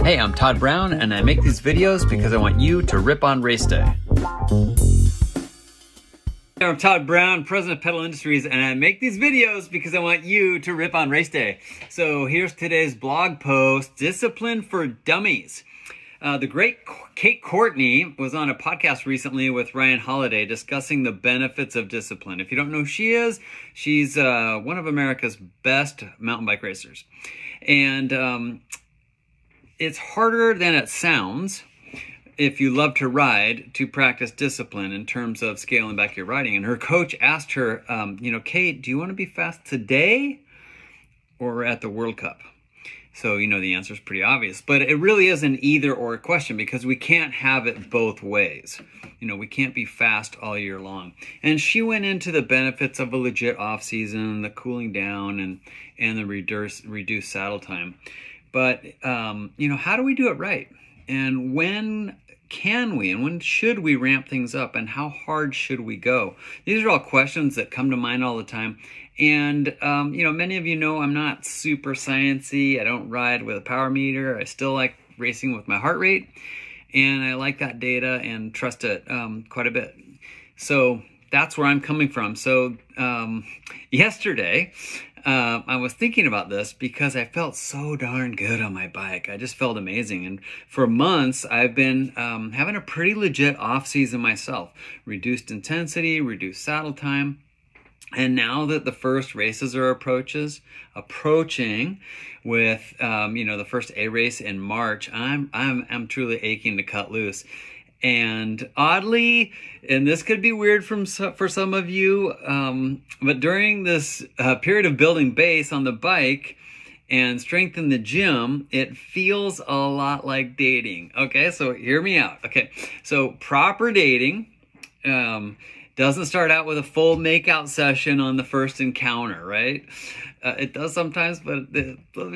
Hey, I'm Todd Brown, and I make these videos because I want you to rip on race day. I'm Todd Brown, president of Pedal Industries, and I make these videos because I want you to rip on race day. So here's today's blog post, Discipline for Dummies. The great Kate Courtney was on a podcast recently with Ryan Holiday discussing the benefits of discipline. If you don't know who she is, she's one of America's best mountain bike racers. And it's harder than it sounds if you love to ride to practice discipline in terms of scaling back your riding. And her coach asked her, Kate, do you want to be fast today or at the World Cup? So, the answer is pretty obvious, but it really is an either or question because we can't have it both ways. We can't be fast all year long. And she went into the benefits of a legit off season, the cooling down and the reduced saddle time. But, how do we do it right? And when can we and when should we ramp things up and how hard should we go? These are all questions that come to mind all the time. And, many of you know I'm not super sciencey. I don't ride with a power meter. I still like racing with my heart rate. And I like that data and trust it quite a bit. So that's where I'm coming from. So yesterday, I was thinking about this because I felt so darn good on my bike. I just felt amazing. And for months, I've been having a pretty legit off season myself. Reduced intensity, reduced saddle time. And now that the first races are approaching with, the first A race in March, I'm truly aching to cut loose. And oddly, and this could be weird for some of you, but during this period of building base on the bike and strength in the gym, it feels a lot like dating. Okay, so hear me out. Okay, so proper dating doesn't start out with a full makeout session on the first encounter, right? It does sometimes, but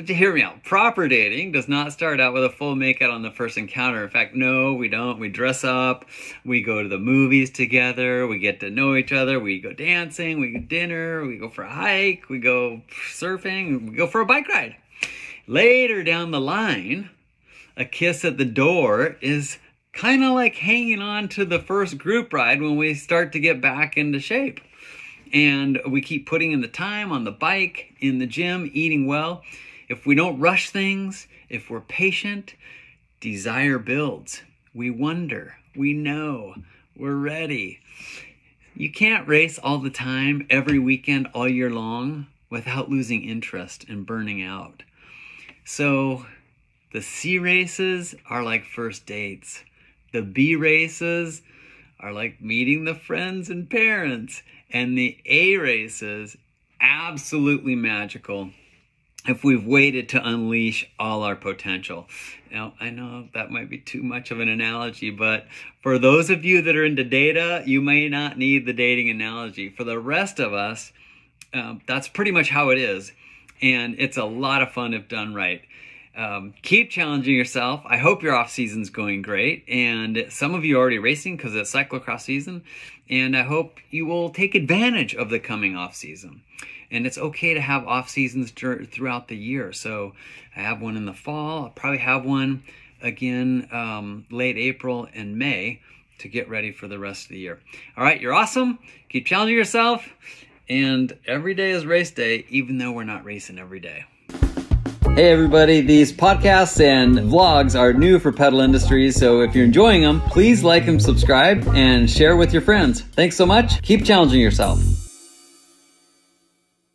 hear me out. Proper dating does not start out with a full makeout on the first encounter. In fact, no, we don't. We dress up, we go to the movies together, we get to know each other, we go dancing, we go dinner, we go for a hike, we go surfing, we go for a bike ride. Later down the line, a kiss at the door is kind of like hanging on to the first group ride when we start to get back into shape. And we keep putting in the time on the bike, in the gym, eating well. If we don't rush things, if we're patient, desire builds. We wonder, we know, we're ready. You can't race all the time, every weekend, all year long, without losing interest and burning out. So the C races are like first dates. The B races are like meeting the friends and parents. And the A races, absolutely magical if we've waited to unleash all our potential. Now, I know that might be too much of an analogy, but for those of you that are into data, you may not need the dating analogy. For the rest of us, that's pretty much how it is. And it's a lot of fun if done right. Keep challenging yourself. I hope your off season's going great. And some of you are already racing because it's cyclocross season. And I hope you will take advantage of the coming off season. And it's okay to have off seasons throughout the year. So I have one in the fall. I'll probably have one again late April and May to get ready for the rest of the year. All right, you're awesome. Keep challenging yourself. And every day is race day, even though we're not racing every day. Hey everybody, these podcasts and vlogs are new for Pedal Industries, so if you're enjoying them, please like and subscribe and share with your friends. Thanks so much. Keep challenging yourself.